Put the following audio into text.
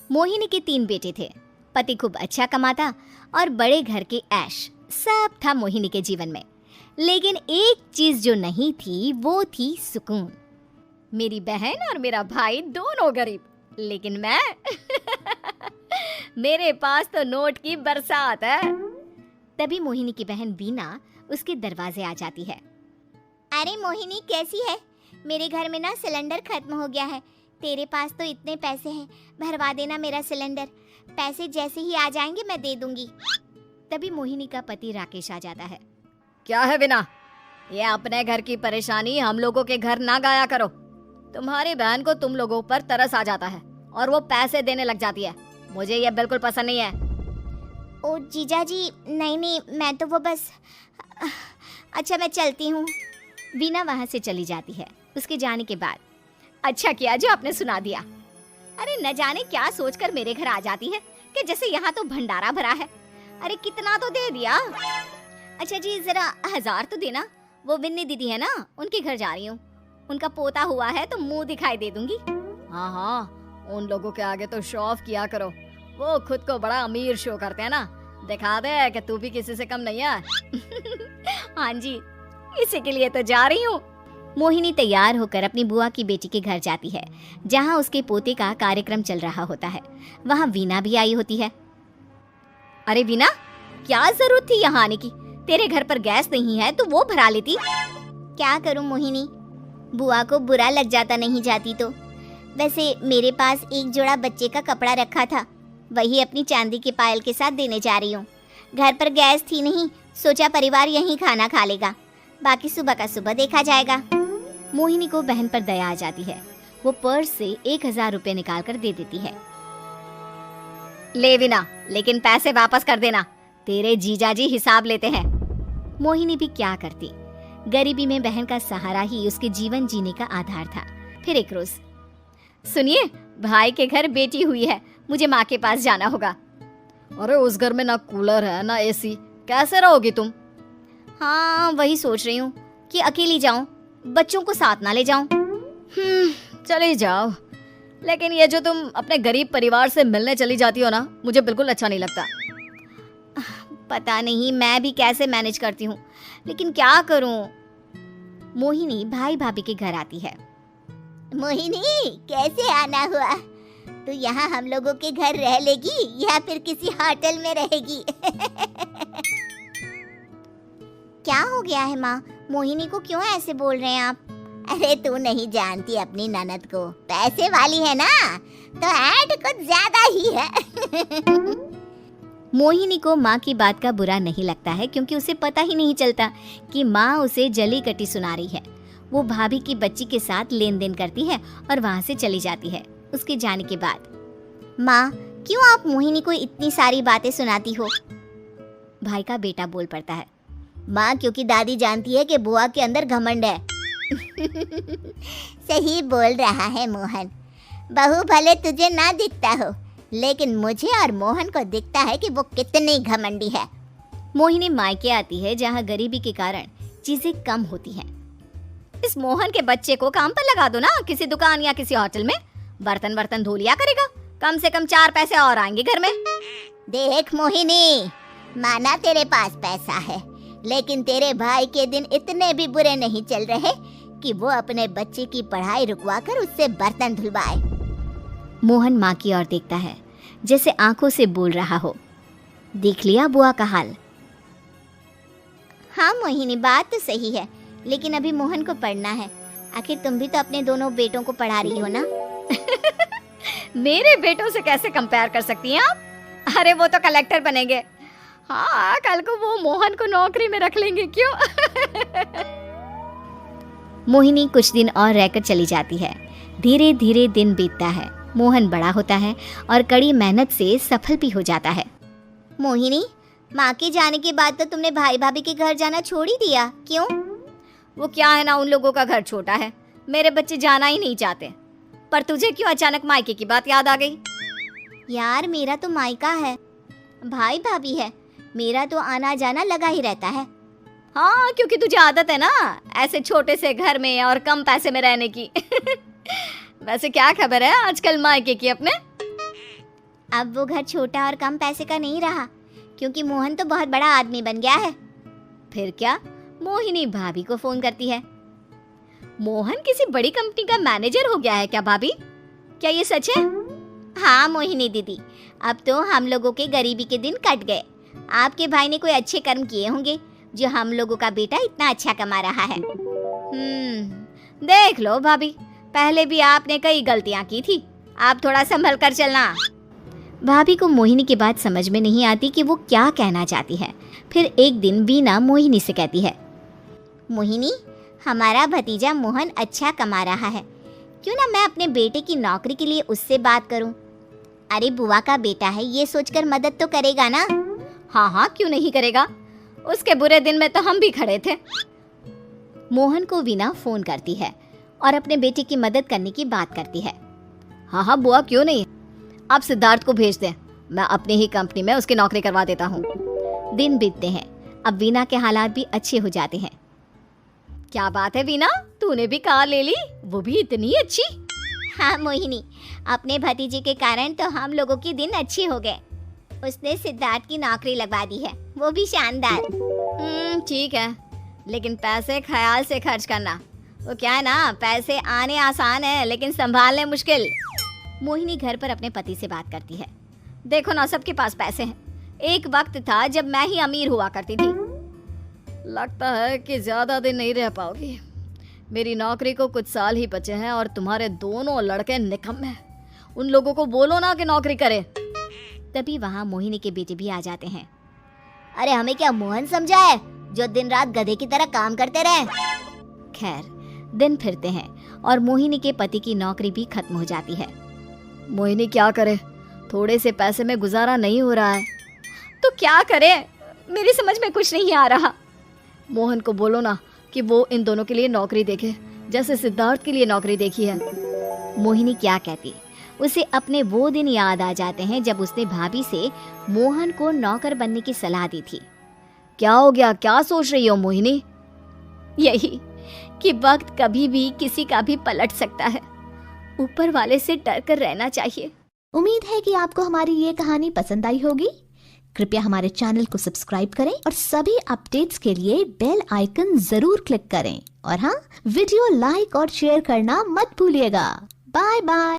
मोहिनी के 3 बेटे थे। पति खूब अच्छा कमाता और बड़े घर के ऐश सब था मोहिनी के जीवन में। लेकिन एक चीज जो नहीं थी वो थी सुकून। मेरी बहन और मेरा भाई दोनों गरीब, लेकिन मैं मेरे पास तो नोट की बरसात है। तभी मोहिनी की बहन वीना उसके दरवाजे आ जाती है। अरे मोहिनी कैसी है? मेरे घर में ना सिलेंडर खत्म हो गया है। तेरे पास तो इतने पैसे हैं, भरवा देना मेरा सिलेंडर। पैसे जैसे ही आ जाएंगे मैं दे दूंगी। तभी मोहिनी का पति राकेश आ जाता है। क्या है वीना, ये अपने घर की परेशानी हम लोगों के घर ना गाया करो। तुम्हारी बहन को तुम लोगों पर तरस आ जाता है और वो पैसे देने लग जाती है। मुझे ये बिल्कुल पसंद नहीं है। ओ जीजा जी, नहीं, मैं तो वो बस अच्छा मैं चलती हूँ। वीना वहां से चली जाती है। उसके जाने के बाद अच्छा किया जो आपने सुना दिया। अरे न जाने क्या सोचकर मेरे घर आ जाती है कि जैसे यहाँ तो भंडारा भरा है। अरे कितना तो दे दिया। अच्छा जी जरा 1000 तो देना। वो विन्नी दीदी है ना, उनके घर जा रही हूँ। उनका पोता हुआ है तो मुंह दिखाई दे दूंगी। हाँ, उन लोगों के आगे तो शो ऑफ किया करो। वो खुद को बड़ा अमीर शो करते हैं ना, दिखा दे कि तू भी किसी से कम नहीं है। हाँ जी, इसी के लिए तो जा रही हूँ। मोहिनी तैयार होकर अपनी बुआ की बेटी के घर जाती है, जहाँ उसके पोते का कार्यक्रम चल रहा होता है। वहाँ वीना भी आई होती है। अरे वीना, क्या जरूरत थी यहाँ आने की? तेरे घर पर गैस नहीं है तो वो भरा लेती। क्या करूं मोहिनी, बुआ को बुरा लग जाता नहीं जाती तो। वैसे मेरे पास एक जोड़ा बच्चे का कपड़ा रखा था, वही अपनी चांदी के पायल के साथ देने जा रही हूँ। घर पर गैस थी नहीं, सोचा परिवार यहीं खाना खा लेगा, बाकी सुबह का सुबह देखा जाएगा। मोहिनी को बहन पर दया आ जाती है। वो पर्स से 1000 रुपए निकाल कर दे देती है। ले वीना, लेकिन पैसे वापस कर देना, तेरे जीजाजी हिसाब लेते हैं। मोहिनी भी क्या करती, गरीबी में बहन का सहारा ही उसके जीवन जीने का आधार था। फिर एक रोज, सुनिए, भाई के घर बेटी हुई है, मुझे माँ के पास जाना होगा। अरे उस घर में ना कूलर है ना एसी, कैसे रहोगी तुम? हाँ वही सोच रही हूँ कि अकेली जाऊं, बच्चों को साथ ना ले जाऊं। चले जाओ, लेकिन ये जो तुम अपने गरीब परिवार से मिलने चली जाती हो ना, मुझे बिल्कुल अच्छा नहीं लगता। पता नहीं मैं भी कैसे मैनेज करती हूँ, लेकिन क्या करूँ। मोहिनी भाई भाभी के घर आती है। मोहिनी कैसे आना हुआ? तू यहाँ हम लोगों के घर रह लेगी या फिर किसी होटल में रहेगी? क्या हो गया है माँ, मोहिनी को क्यों ऐसे बोल रहे हैं आप? अरे तू नहीं जानती अपनी ननद को, पैसे वाली है ना तो ऐड कुछ ज्यादा ही है। मोहिनी को माँ की बात का बुरा नहीं लगता है, क्योंकि उसे पता ही नहीं चलता कि माँ उसे जली कटी सुना रही है। वो भाभी की बच्ची के साथ लेन देन करती है और वहाँ से चली जाती है। उसके जाने के बाद, माँ क्यों आप मोहिनी को इतनी सारी बातें सुनाती हो? भाई का बेटा बोल पड़ता है। माँ क्योंकि दादी जानती है कि बुआ के अंदर घमंड है। सही बोल रहा है मोहन, बहू भले तुझे ना दिखता हो, लेकिन मुझे और मोहन को दिखता है कि वो कितनी घमंडी है। मोहिनी मायके आती है, जहाँ गरीबी के कारण चीजें कम होती हैं। इस मोहन के बच्चे को काम पर लगा दो ना, किसी दुकान या किसी होटल में, बर्तन धो लिया करेगा, कम से कम 4 पैसे और आएंगे घर में। देख मोहिनी, माना तेरे पास पैसा है, लेकिन तेरे भाई के दिन इतने भी बुरे नहीं चल रहे कि वो अपने बच्चे की पढ़ाई रुकवा कर उससे बर्तन धुलवाए। मोहन माँ की ओर देखता है, जैसे आंखों से बोल रहा हो, देख लिया बुआ का हाल। हाँ मोहिनी, बात तो सही है, लेकिन अभी मोहन को पढ़ना है। आखिर तुम भी तो अपने दोनों बेटों को पढ़ा रही हो ना। मेरे बेटों से कैसे कंपेयर कर सकती हैं आप? अरे वो तो कलेक्टर बनेंगे। हाँ, कल को वो मोहन को नौकरी में रख लेंगे, क्यों? मोहिनी कुछ दिन और रहकर चली जाती है। धीरे धीरे दिन बीतता है। मोहन बड़ा होता है और कड़ी मेहनत से सफल भी हो जाता है। मोहिनी, माँ के जाने के बाद तो तुमने भाई भाभी के घर जाना छोड़ ही दिया, क्यों? वो क्या है ना, उन लोगों का घर छोटा है, मेरे बच्चे जाना ही नहीं चाहते। पर तुझे क्यों अचानक मायके की बात याद आ गई? यार मेरा तो मायका है, भाई भाभी है, मेरा तो आना जाना लगा ही रहता है। हाँ, क्योंकि तुझे आदत है ना ऐसे छोटे से घर में और कम पैसे में रहने की। वैसे क्या खबर है आजकल मायके की अपने? अब वो घर छोटा और कम पैसे का नहीं रहा, क्योंकि मोहन तो बहुत बड़ा आदमी बन गया है। फिर क्या? मोहिनी भाभी को फोन करती है। मोहन किसी बड़ी कंपनी का मैनेजर हो गया है क्या भाभी? क्या ये सच है? हाँ मोहिनी दीदी, अब तो हम लोगों के गरीबी के दिन कट गए। आपके भाई ने कोई अच्छे कर्म किए होंगे जो हम लोगों का बेटा इतना अच्छा कमा रहा है। देख लो भाभी, पहले भी आपने कई गलतियां की थी, आप थोड़ा संभल कर चलना। भाभी को मोहिनी की बात समझ में नहीं आती कि वो क्या कहना चाहती है। फिर एक दिन वीना मोहिनी से कहती है, मोहिनी, हमारा भतीजा मोहन अच्छा कमा रहा है, क्यों ना मैं अपने बेटे की नौकरी के लिए उससे बात करूं। अरे बुआ का बेटा है, ये सोचकर मदद तो करेगा ना। हाँ हाँ, क्यों नहीं करेगा, उसके बुरे दिन में तो हम भी खड़े थे। मोहन को वीना फोन करती है और अपने बेटे की मदद करने की बात करती है। हाँ हाँ बुआ, क्यों नहीं, आप सिद्धार्थ को भेज दें, मैं अपनी ही कंपनी में उसकी नौकरी करवा देता हूँ। दिन बीतते हैं, अब वीना के हालात भी अच्छे हो जाते हैं। क्या बात है वीना, तूने भी कार ले ली, वो भी इतनी अच्छी। हाँ मोहिनी, अपने भतीजे के कारण तो हम लोगों के दिन अच्छे हो गए। उसने सिद्धार्थ की नौकरी लगवा दी है, वो भी शानदार। ठीक है, लेकिन पैसे ख्याल से खर्च करना। वो क्या है ना, पैसे आने आसान है लेकिन संभालने मुश्किल। मोहिनी घर पर अपने पति से बात करती है। देखो ना, सबके पास पैसे हैं। एक वक्त था जब मैं ही अमीर हुआ करती थी। लगता है कि ज्यादा दिन नहीं रह पाओगी। मेरी नौकरी को कुछ साल ही बचे हैं और तुम्हारे दोनों लड़के निकम्मे हैं। उन लोगों को बोलो ना कि नौकरी करें। तभी वहाँ मोहिनी के बेटे भी आ जाते हैं। अरे हमें क्या मोहन समझा है जो दिन रात गधे की तरह काम करते रहे। खैर, दिन फिरते हैं और मोहिनी के पति की नौकरी भी खत्म हो जाती है। मोहिनी क्या करे, थोड़े से पैसे में गुजारा नहीं हो रहा है। तो क्या करे, मेरी समझ में कुछ नहीं आ रहा। मोहन को बोलो ना कि वो इन दोनों के लिए नौकरी देखे, जैसे सिद्धार्थ के लिए नौकरी देखी है। मोहिनी क्या कहती, उसे अपने वो दिन याद आ जाते हैं जब उसने भाभी से मोहन को नौकर बनने की सलाह दी थी। क्या हो गया, क्या सोच रही हो मोहिनी? यही कि वक्त कभी भी किसी का भी पलट सकता है, ऊपर वाले से डर कर रहना चाहिए। उम्मीद है कि आपको हमारी ये कहानी पसंद आई होगी। कृपया हमारे चैनल को सब्सक्राइब करें और सभी अपडेट्स के लिए बेल आइकन जरूर क्लिक करें। और हाँ, वीडियो लाइक और शेयर करना मत भूलिएगा। Bye bye.